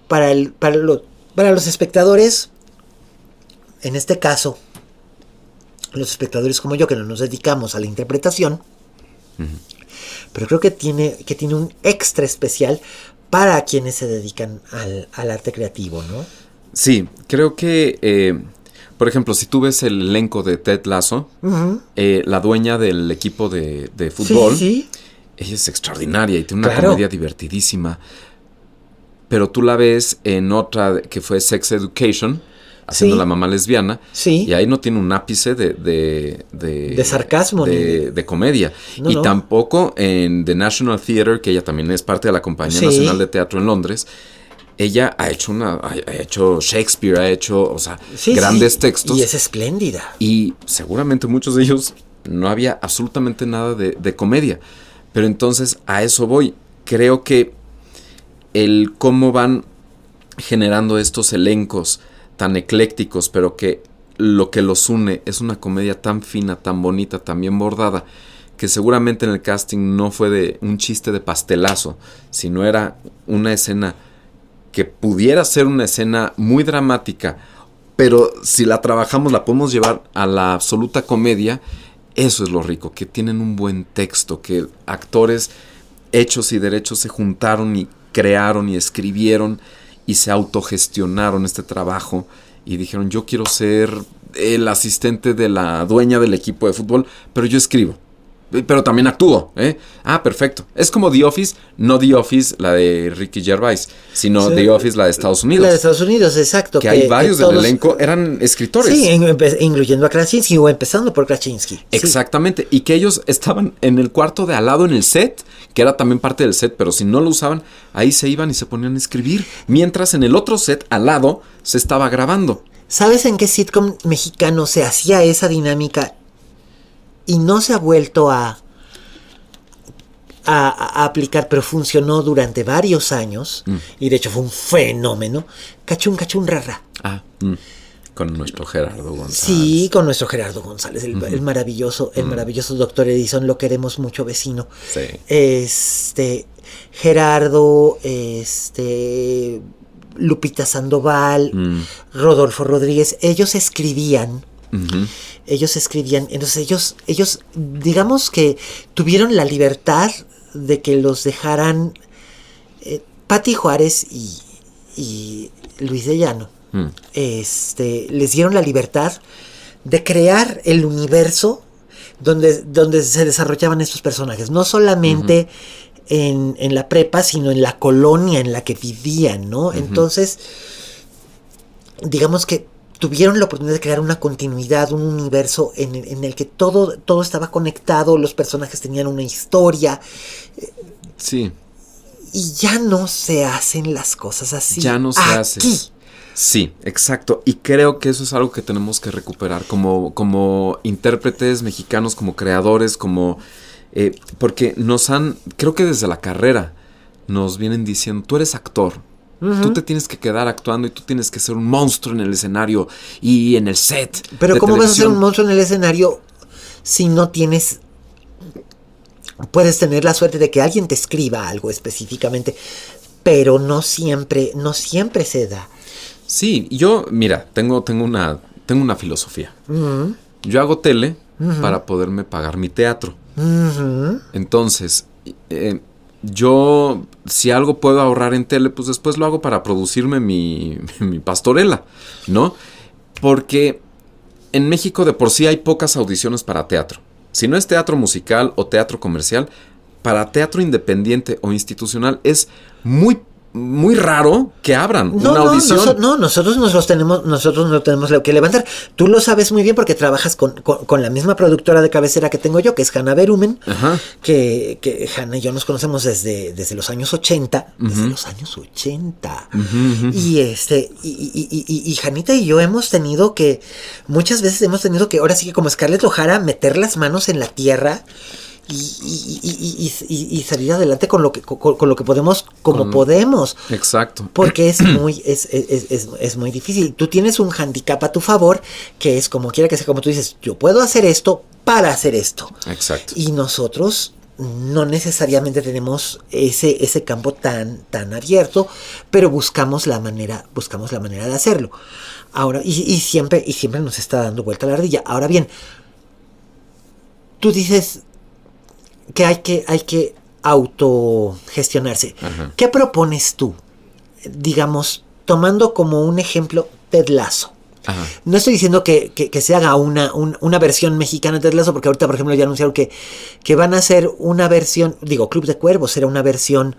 para los espectadores. En este caso, los espectadores como yo, que no nos dedicamos a la interpretación, pero creo que tiene un extra especial para quienes se dedican al arte creativo, ¿no? Sí, creo que, por ejemplo, si tú ves el elenco de Ted Lasso, la dueña del equipo de fútbol, ella es extraordinaria y tiene una comedia divertidísima, pero tú la ves en otra que fue Sex Education, haciendo la mamá lesbiana, y ahí no tiene un ápice de sarcasmo de comedia. No. Tampoco en The National Theatre, que ella también es parte de la Compañía Nacional de Teatro en Londres. Ella ha hecho Shakespeare, ha hecho, grandes textos. Y es espléndida. Y seguramente muchos de ellos no había absolutamente nada de comedia. Pero entonces a eso voy. Creo que el cómo van generando estos elencos tan eclécticos, pero que lo que los une es una comedia tan fina, tan bonita, tan bien bordada, que seguramente en el casting no fue de un chiste de pastelazo, sino era una escena que pudiera ser una escena muy dramática, pero si la trabajamos la podemos llevar a la absoluta comedia. Eso es lo rico, que tienen un buen texto, que actores hechos y derechos se juntaron y crearon y escribieron y se autogestionaron este trabajo y dijeron, yo quiero ser el asistente de la dueña del equipo de fútbol, pero yo escribo, pero también actúo, ¿eh? Ah, perfecto. Es como The Office, no The Office la de Ricky Gervais, sino The Office la de Estados Unidos. La de Estados Unidos, exacto. Que hay varios del elenco, eran escritores. Sí, incluyendo a Krasinski o empezando por Krasinski. Exactamente, sí. Y que ellos estaban en el cuarto de al lado en el set, que era también parte del set, pero si no lo usaban, ahí se iban y se ponían a escribir. Mientras en el otro set, al lado, se estaba grabando. ¿Sabes en qué sitcom mexicano se hacía esa dinámica y no se ha vuelto a aplicar, pero funcionó durante varios años, y de hecho fue un fenómeno? Cachún, cachún, rara. Con nuestro Gerardo González. Sí, con nuestro Gerardo González, el maravilloso Doctor Edison, lo queremos mucho, vecino. Sí. Gerardo, Lupita Sandoval, Rodolfo Rodríguez, ellos escribían. Entonces ellos digamos que tuvieron la libertad de que los dejaran Pati Juárez y Luis de Llano. Les dieron la libertad de crear el universo donde se desarrollaban estos personajes, no solamente en la prepa, sino en la colonia en la que vivían, ¿no? Entonces, digamos que tuvieron la oportunidad de crear una continuidad, un universo en el que todo estaba conectado, los personajes tenían una historia. Sí. Y ya no se hacen las cosas así. Ya no se hace. Sí, exacto. Y creo que eso es algo que tenemos que recuperar como intérpretes mexicanos, como creadores, porque creo que desde la carrera nos vienen diciendo, tú eres actor. Tú te tienes que quedar actuando y tú tienes que ser un monstruo en el escenario y en el set. Pero ¿cómo vas a ser un monstruo en el escenario si no tienes... Puedes tener la suerte de que alguien te escriba algo específicamente, pero no siempre se da. Sí, yo, mira, tengo una filosofía. Yo hago tele para poderme pagar mi teatro. Entonces, yo, si algo puedo ahorrar en tele, pues después lo hago para producirme mi pastorela, ¿no? Porque en México de por sí hay pocas audiciones para teatro. Si no es teatro musical o teatro comercial, para teatro independiente o institucional es muy raro que abran una audición. Nosotros no tenemos que levantar. Tú lo sabes muy bien porque trabajas con la misma productora de cabecera que tengo yo, que es Hanna Berumen, que Hanna y yo nos conocemos desde los años 80. Desde los años 80. Y Janita y yo muchas veces hemos tenido que, ahora sí que como Scarlett O'Hara, meter las manos en la tierra y salir adelante con lo que podemos, podemos. Exacto. Porque es muy difícil. Tú tienes un handicap a tu favor, que es como quiera que sea, como tú dices, yo puedo hacer esto para hacer esto. Exacto. Y nosotros no necesariamente tenemos ese campo tan abierto, pero buscamos la manera de hacerlo. Ahora, y siempre nos está dando vuelta la ardilla. Ahora bien, tú dices que hay que autogestionarse. ¿Qué propones tú? Digamos, tomando como un ejemplo Ted Lasso. No estoy diciendo que se haga una versión mexicana de Ted Lasso, porque ahorita, por ejemplo, ya anunciaron que van a hacer una versión, Club de Cuervos era una versión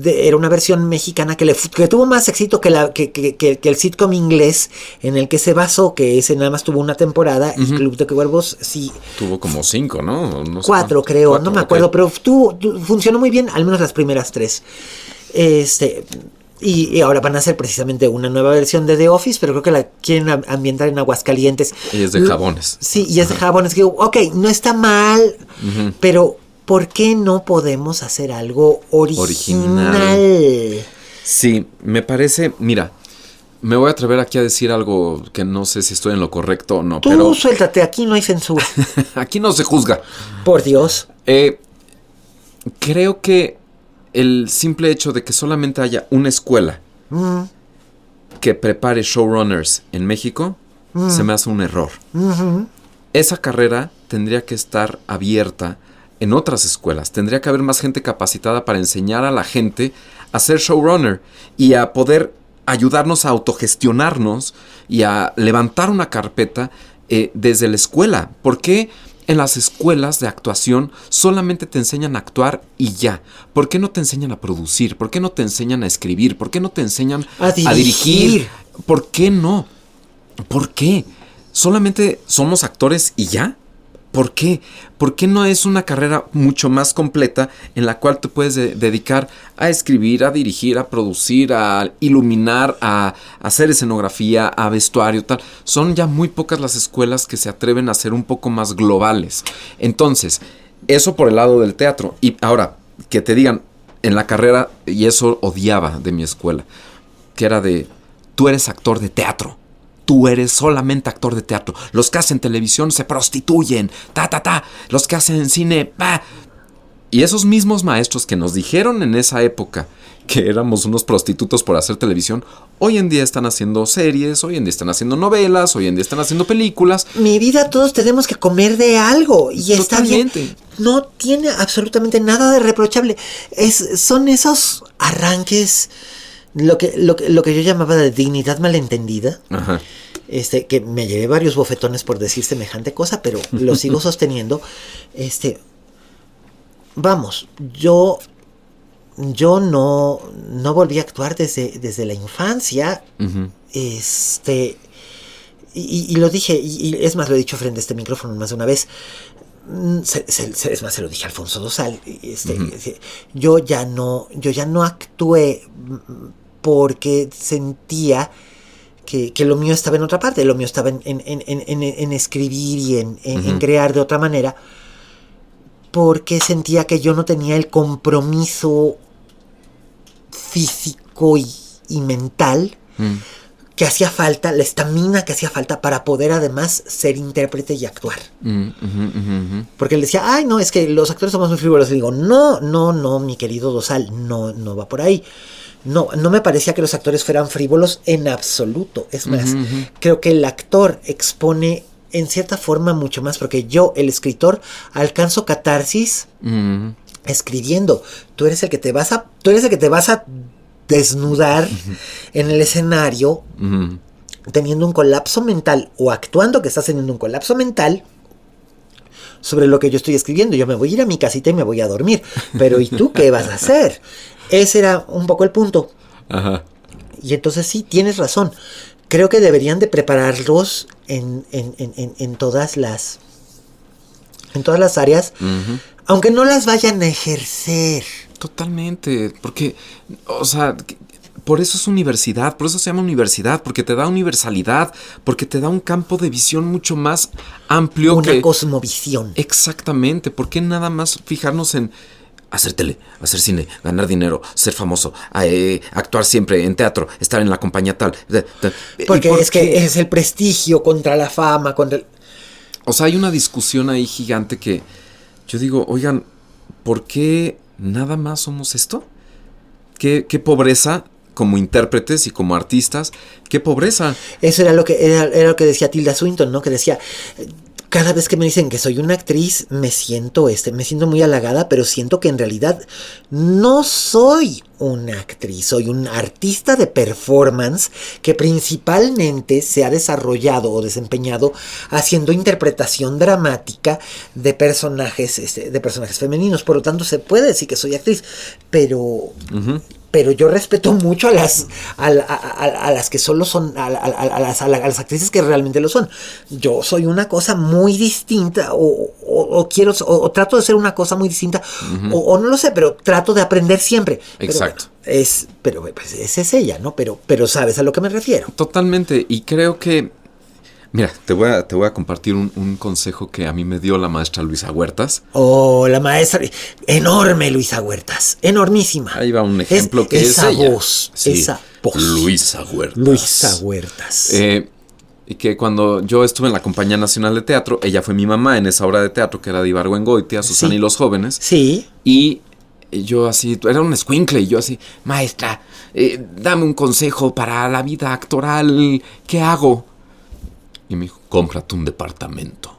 era una versión mexicana que tuvo más éxito que el sitcom inglés en el que se basó, que ese nada más tuvo una temporada, y Club de Cuervos sí tuvo como 5, ¿no? No sé 4, creo, no me acuerdo, pero funcionó muy bien, al menos las primeras 3. Y ahora van a hacer precisamente una nueva versión de The Office, pero creo que la quieren ambientar en Aguascalientes. Y es de jabones. Sí, y es de jabones. Que, ok, no está mal, pero ¿por qué no podemos hacer algo original? Sí, me parece, mira, me voy a atrever aquí a decir algo que no sé si estoy en lo correcto o no, Tú pero suéltate, aquí no hay censura. aquí no se juzga. Por Dios. Creo que el simple hecho de que solamente haya una escuela que prepare showrunners en México, se me hace un error. Esa carrera tendría que estar abierta en otras escuelas. Tendría que haber más gente capacitada para enseñar a la gente a ser showrunner y a poder ayudarnos a autogestionarnos y a levantar una carpeta desde la escuela. ¿Por qué en las escuelas de actuación solamente te enseñan a actuar y ya? ¿Por qué no te enseñan a producir? ¿Por qué no te enseñan a escribir? ¿Por qué no te enseñan a dirigir? ¿Por qué no? ¿Por qué? ¿Solamente somos actores y ya? ¿Por qué? ¿Por qué no es una carrera mucho más completa en la cual te puedes dedicar a escribir, a dirigir, a producir, a iluminar, a hacer escenografía, a vestuario, tal? Son ya muy pocas las escuelas que se atreven a ser un poco más globales. Entonces, eso por el lado del teatro. Y ahora, que te digan en la carrera, y eso odiaba de mi escuela, que era de, tú eres actor de teatro. Tú eres solamente actor de teatro. Los que hacen televisión se prostituyen. Los que hacen cine. Y esos mismos maestros que nos dijeron en esa época que éramos unos prostitutos por hacer televisión, hoy en día están haciendo series, hoy en día están haciendo novelas, hoy en día están haciendo películas. Mi vida, todos tenemos que comer de algo. Y está bien. No tiene absolutamente nada de reprochable. Son esos arranques... Lo que yo llamaba de dignidad malentendida. Ajá. Que me llevé varios bofetones por decir semejante cosa, pero lo sigo sosteniendo. Vamos, yo no volví a actuar desde la infancia. Uh-huh. Y lo dije, y es más, lo he dicho frente a este micrófono más de una vez. Es más, se lo dije a Alfonso Dosal. Uh-huh. Yo ya no actué porque sentía que lo mío estaba en otra parte, lo mío estaba en escribir y en crear de otra manera, porque sentía que yo no tenía el compromiso físico y mental que hacía falta, la estamina que hacía falta para poder además ser intérprete y actuar. Porque él decía, ay, no, es que los actores somos muy frívolos. Y digo, no, mi querido Dosal, no va por ahí. No me parecía que los actores fueran frívolos en absoluto. Es más, creo que el actor expone en cierta forma mucho más, porque yo, el escritor, alcanzo catarsis escribiendo. Tú eres el que te vas a desnudar en el escenario teniendo un colapso mental o actuando que estás teniendo un colapso mental sobre lo que yo estoy escribiendo. Yo me voy a ir a mi casita y me voy a dormir. Pero ¿y tú qué vas a hacer? Ese era un poco el punto. Ajá. Y entonces sí, tienes razón. Creo que deberían de prepararlos en todas las áreas, aunque no las vayan a ejercer. Totalmente, porque, o sea, por eso es universidad, por eso se llama universidad, porque te da universalidad, porque te da un campo de visión mucho más amplio. Una cosmovisión. Exactamente, ¿por qué nada más fijarnos en hacer tele, hacer cine, ganar dinero, ser famoso, actuar siempre en teatro, estar en la compañía tal? Porque es que es el prestigio contra la fama, O sea, hay una discusión ahí gigante que yo digo, oigan, ¿por qué nada más somos esto? ¿Qué pobreza como intérpretes y como artistas? ¿Qué pobreza? Eso era lo que decía Tilda Swinton, ¿no? Que decía, cada vez que me dicen que soy una actriz, me siento muy halagada, pero siento que en realidad no soy una actriz, soy un artista de performance que principalmente se ha desarrollado o desempeñado haciendo interpretación dramática de personajes femeninos. Por lo tanto, se puede decir que soy actriz, pero yo respeto mucho a las que solo son, a las actrices que realmente lo son. Yo soy una cosa muy distinta, o trato de ser una cosa muy distinta, o no lo sé, pero trato de aprender siempre. Exacto. Pero esa es ella, ¿no? Pero sabes a lo que me refiero. Totalmente, y creo que Mira, te voy a compartir un consejo que a mí me dio la maestra Luisa Huertas. Oh, la maestra, enorme Luisa Huertas, enormísima. Ahí va un ejemplo que esa es ella. voz, Sí, esa voz. Luisa Huertas. Luisa Huertas. Y que cuando yo estuve en la Compañía Nacional de Teatro, ella fue mi mamá en esa obra de teatro que era de Ibargüengoitia, Susana Sí. y los jóvenes. Sí. Y yo así, era un escuincle, y yo así, maestra, dame un consejo para la vida actoral, ¿qué hago? Y me dijo, cómprate un departamento.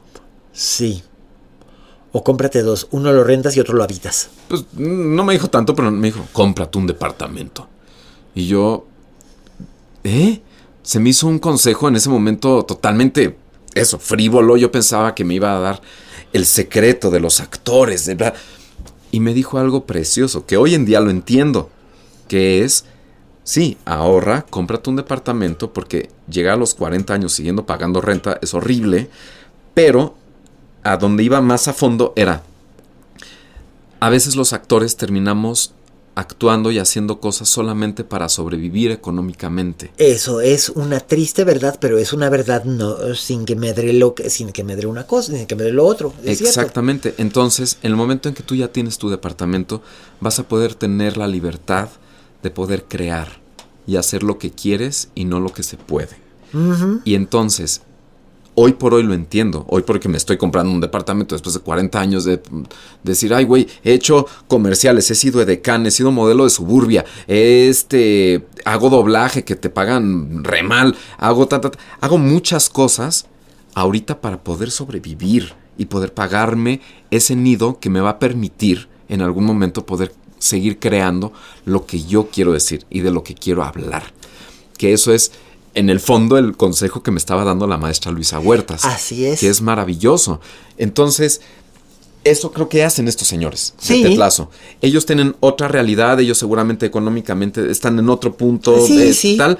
Sí. O cómprate dos, uno lo rentas y otro lo habitas. Pues no me dijo tanto, pero me dijo, cómprate un departamento. Y yo, se me hizo un consejo en ese momento totalmente, frívolo. Yo pensaba que me iba a dar el secreto de los actores, de verdad. Y me dijo algo precioso, que hoy en día lo entiendo, que es, sí, ahorra, cómprate un departamento, porque llegar a los 40 años siguiendo pagando renta es horrible, pero a donde iba más a fondo era, a veces los actores terminamos actuando y haciendo cosas solamente para sobrevivir económicamente. Eso es una triste verdad, pero es una verdad no sin que medre una cosa, sin que medre lo otro. Es Exactamente. cierto. Entonces, en el momento en que tú ya tienes tu departamento, vas a poder tener la libertad de poder crear y hacer lo que quieres y no lo que se puede. Uh-huh. Y entonces, hoy por hoy lo entiendo. Hoy porque me estoy comprando un departamento después de 40 años de decir, ay güey, he hecho comerciales, he sido edecán, he sido modelo de Suburbia, hago doblaje que te pagan re mal, hago muchas cosas ahorita para poder sobrevivir y poder pagarme ese nido que me va a permitir en algún momento poder seguir creando lo que yo quiero decir y de lo que quiero hablar. Que eso es, en el fondo, el consejo que me estaba dando la maestra Luisa Huertas. Así es. Que es maravilloso. Entonces, eso creo que hacen estos señores Sí. de Tetlazo. Ellos tienen otra realidad, ellos seguramente económicamente están en otro punto, Sí. tal.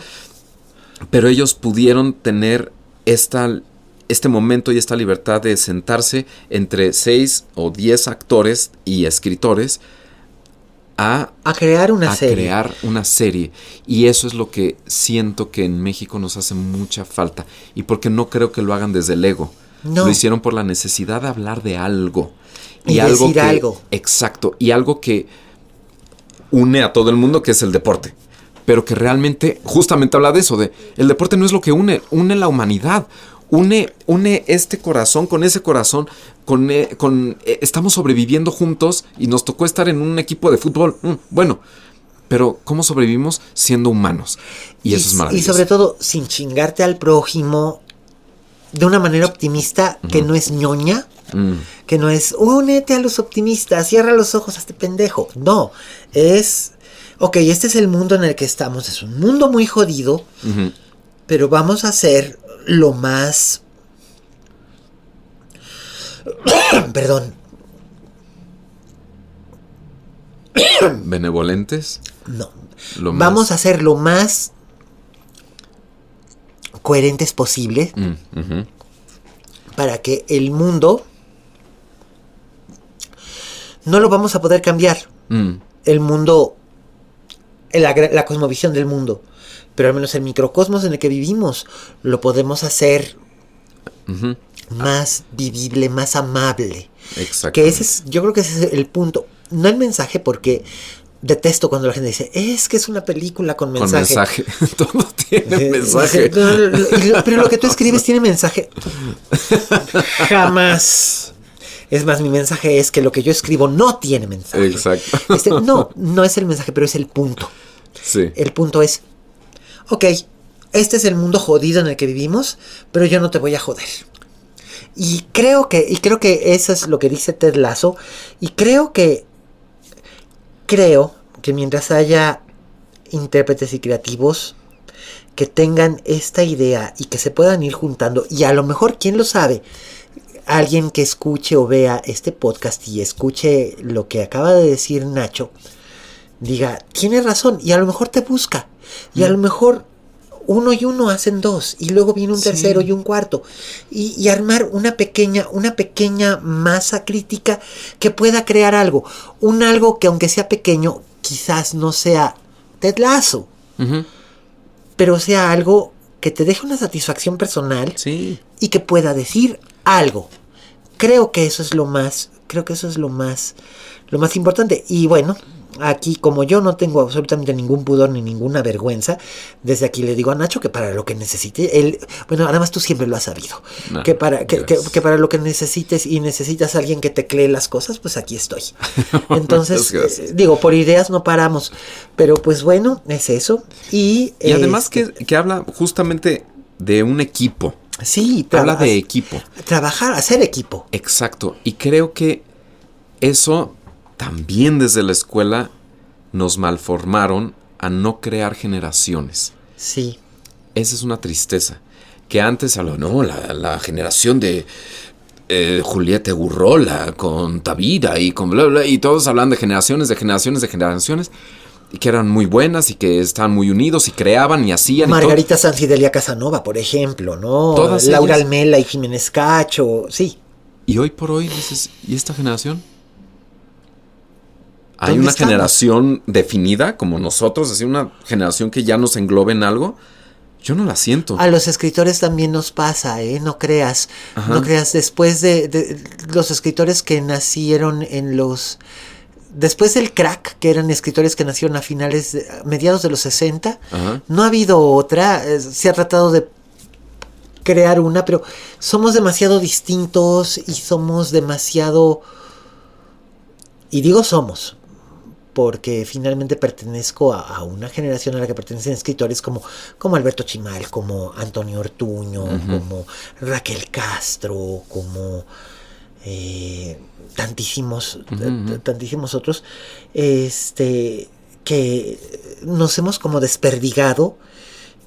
Pero ellos pudieron tener este momento y esta libertad de sentarse entre 6 o 10 actores y escritores a crear una serie. crear una serie. Y eso es lo que siento que en México nos hace mucha falta. Y porque no creo que lo hagan desde el ego. No. Lo hicieron por la necesidad de hablar de algo. Y decir algo. Exacto. Y algo que une a todo el mundo, que es el deporte. Pero que realmente justamente habla de eso. El deporte no es lo que une la humanidad. Une este corazón con ese corazón, estamos sobreviviendo juntos y nos tocó estar en un equipo de fútbol. Bueno, pero ¿cómo sobrevivimos siendo humanos? Y eso es maravilloso. Y sobre todo, sin chingarte al prójimo, de una manera optimista, que no es ñoña, que no es, únete a los optimistas, cierra los ojos a este pendejo. No, es, ok, este es el mundo en el que estamos, es un mundo muy jodido, pero vamos a hacer lo más... Perdón. ¿Benevolentes? No. Vamos a hacer lo más coherentes posible para que el mundo no lo vamos a poder cambiar. El mundo, la cosmovisión del mundo, pero al menos el microcosmos en el que vivimos lo podemos hacer más vivible, más amable. Exacto. Que yo creo que ese es el punto. No el mensaje, porque detesto cuando la gente dice, es que es una película con mensaje. Con mensaje. Todo tiene mensaje. Pero lo que tú escribes tiene mensaje. Jamás. Es más, mi mensaje es que lo que yo escribo no tiene mensaje. Exacto. No es el mensaje, pero es el punto. Sí. El punto es, ok, este es el mundo jodido en el que vivimos, pero yo no te voy a joder. Y creo que eso es lo que dice Ted Lasso. Y creo que mientras haya intérpretes y creativos que tengan esta idea y que se puedan ir juntando, y a lo mejor, quién lo sabe, alguien que escuche o vea este podcast y escuche lo que acaba de decir Nacho, diga, tiene razón, y a lo mejor te busca, y a lo mejor uno y uno hacen dos, y luego viene un tercero y un cuarto, y armar una pequeña masa crítica que pueda crear algo que aunque sea pequeño, quizás no sea Ted Lasso, pero sea algo que te deje una satisfacción personal Sí. y que pueda decir algo. Creo que eso es lo más importante. Y bueno, aquí como yo no tengo absolutamente ningún pudor ni ninguna vergüenza, desde aquí le digo a Nacho que para lo que necesite, él, bueno, además tú siempre lo has sabido, No, que para lo que necesites y necesitas a alguien que teclee las cosas, pues aquí estoy. Entonces, digo, por ideas no paramos, pero pues bueno, es eso. Y además que habla justamente de un equipo. Sí, habla de equipo. Trabajar, hacer equipo. Exacto. Y creo que eso también desde la escuela nos malformaron a no crear generaciones. Sí. Esa es una tristeza. Que antes se hablaba, no, la generación de Julieta Gurrola con Tavira y con bla, bla, y todos hablan de generaciones, y que eran muy buenas y que estaban muy unidos y creaban y hacían. Margarita Sanz y Delia Casanova, por ejemplo, ¿no? Todas Laura ellas. Almela y Jiménez Cacho, sí. Y hoy por hoy dices, ¿y esta generación? Hay ¿Dónde una estamos? generación definida como nosotros, así una generación que ya nos englobe en algo. Yo no la siento. A los escritores también nos pasa, ¿eh? No creas. Ajá. No creas. Después de los escritores que nacieron después del crack, que eran escritores que nacieron a mediados de los 60, Ajá. no ha habido otra. Se ha tratado de crear una, pero somos demasiado distintos y somos demasiado... Y digo somos, porque finalmente pertenezco a una generación a la que pertenecen escritores como Alberto Chimal, como Antonio Ortuño, como Raquel Castro, como tantísimos otros, que nos hemos como desperdigado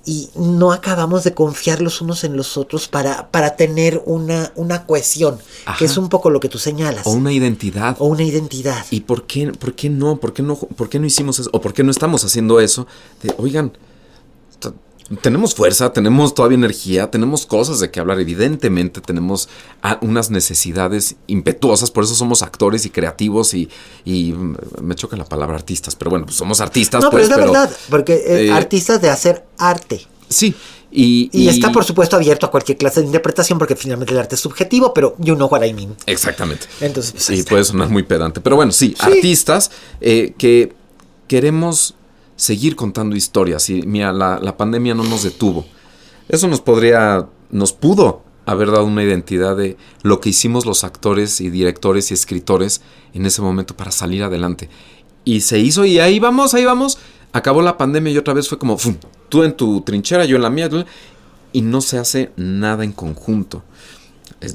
y no acabamos de confiar los unos en los otros para tener una cohesión, Ajá. que es un poco lo que tú señalas. O una identidad. O una identidad. ¿Y por qué no? ¿Por qué no hicimos eso? ¿O por qué no estamos haciendo eso? Oigan, tenemos fuerza, tenemos todavía energía, tenemos cosas de que hablar. Evidentemente tenemos unas necesidades impetuosas, por eso somos actores y creativos y me choca la palabra artistas, pero bueno, pues somos artistas. No, pues, pero es la verdad, porque artistas de hacer arte. Sí. Y está, por supuesto, abierto a cualquier clase de interpretación, porque finalmente el arte es subjetivo, pero you know what I mean. Exactamente. Entonces, pues, sí, puede sonar muy pedante. Pero bueno, sí. Artistas que queremos seguir contando historias. Y mira, la pandemia no nos detuvo. Eso nos pudo haber dado una identidad de lo que hicimos los actores y directores y escritores en ese momento para salir adelante. Y se hizo y ahí vamos. Acabó la pandemia y otra vez fue como, ¡fum! Tú en tu trinchera, yo en la mía. Y no se hace nada en conjunto.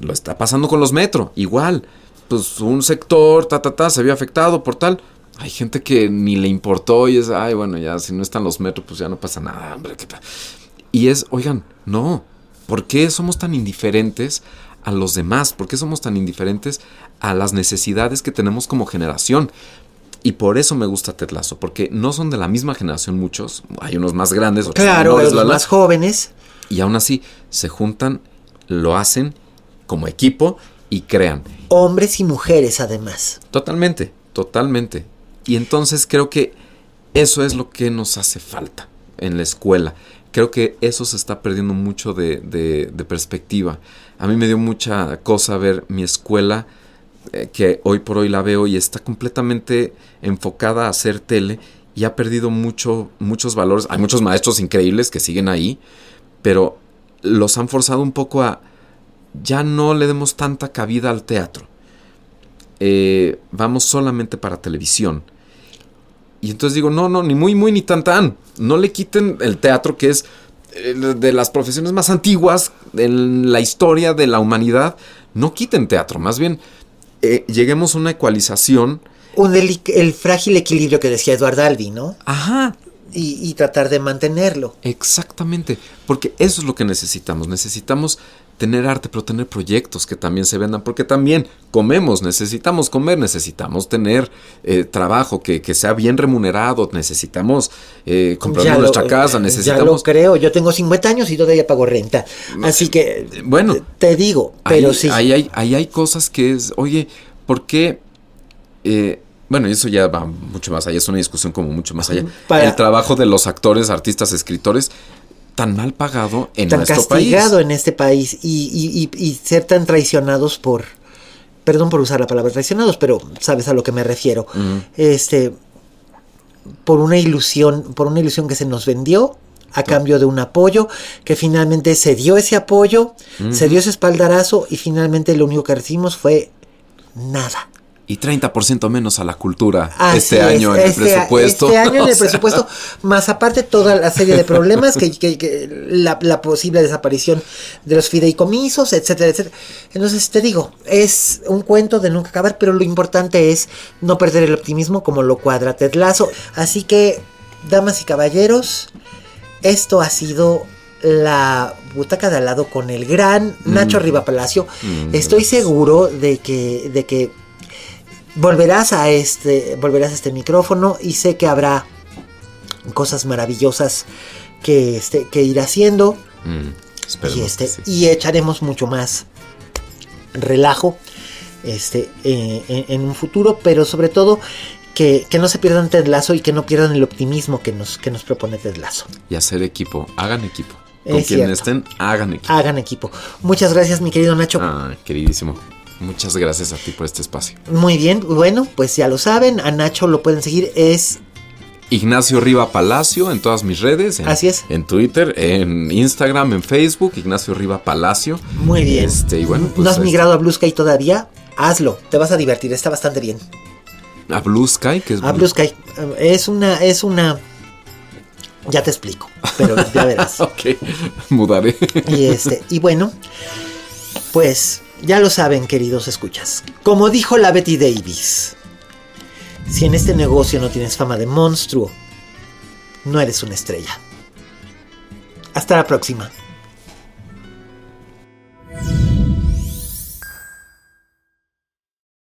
Lo está pasando con los metro. Igual, pues un sector, se vio afectado por tal. Hay gente que ni le importó y es, ay, bueno, ya si no están los metros, pues ya no pasa nada, hombre. Y oigan, no. ¿Por qué somos tan indiferentes a los demás? ¿Por qué somos tan indiferentes a las necesidades que tenemos como generación? Y por eso me gusta Ted Lasso, porque no son de la misma generación muchos. Hay unos más grandes, otros claro, menores, los más jóvenes. Y aún así se juntan, lo hacen como equipo y crean. Hombres y mujeres, además. Totalmente. Y entonces creo que eso es lo que nos hace falta en la escuela. Creo que eso se está perdiendo mucho de perspectiva. A mí me dio mucha cosa ver mi escuela, que hoy por hoy la veo y está completamente enfocada a hacer tele y ha perdido muchos valores. Hay muchos maestros increíbles que siguen ahí, pero los han forzado un poco a ya no le demos tanta cabida al teatro. Vamos solamente para televisión. Y entonces digo, no, ni muy, ni tan. No le quiten el teatro, que es de las profesiones más antiguas en la historia de la humanidad. No quiten teatro, más bien lleguemos a una ecualización. El frágil equilibrio que decía Eduardo Albi, ¿no? Ajá. Y tratar de mantenerlo. Exactamente, porque eso es lo que necesitamos. Necesitamos tener arte, pero tener proyectos que también se vendan, porque también comemos, necesitamos comer, necesitamos tener trabajo que sea bien remunerado, necesitamos comprar nuestra casa, necesitamos... Ya lo creo, yo tengo 50 años y todavía pago renta, así que bueno, te digo, pero sí. Ahí hay cosas que es, oye, ¿por qué...? Bueno, eso ya va mucho más allá, es una discusión como mucho más allá. El trabajo de los actores, artistas, escritores, tan mal pagado en tan nuestro castigado país. en este país y ser tan traicionados por, perdón por usar la palabra traicionados, pero sabes a lo que me refiero, por una ilusión que se nos vendió a cambio de un apoyo, que finalmente se dio ese apoyo, se dio ese espaldarazo y finalmente lo único que recibimos fue nada. Y 30% menos a la cultura Así este es, año en el presupuesto. Este año en O el sea, presupuesto, más aparte toda la serie de problemas, que la posible desaparición de los fideicomisos, etcétera, etcétera. Entonces te digo, es un cuento de nunca acabar, pero lo importante es no perder el optimismo como lo cuadra Ted Lasso. Así que, damas y caballeros, esto ha sido la butaca de al lado con el gran Nacho Riva Palacio. Estoy seguro de que volverás a este micrófono y sé que habrá cosas maravillosas que ir haciendo y echaremos mucho más relajo en un futuro, pero sobre todo que no se pierdan Ted Lasso y que no pierdan el optimismo que nos propone Ted Lasso. Y hacer equipo, hagan equipo. Con quien estén, hagan equipo. Hagan equipo. Muchas gracias, mi querido Nacho. Queridísimo. Muchas gracias a ti por este espacio. Muy bien, bueno, pues ya lo saben, a Nacho lo pueden seguir, es Ignacio Riva Palacio en todas mis redes. Así es. En Twitter, en Instagram, en Facebook, Ignacio Riva Palacio. Muy bien. Y bueno, pues ¿no has migrado a Blue Sky todavía? Hazlo, te vas a divertir, está bastante bien. ¿A Blue Sky? ¿Qué es a Blue Sky? Es una... Ya te explico, pero ya verás. Ok, mudaré. Y bueno, pues ya lo saben, queridos escuchas. Como dijo la Betty Davis, si en este negocio no tienes fama de monstruo, no eres una estrella. Hasta la próxima.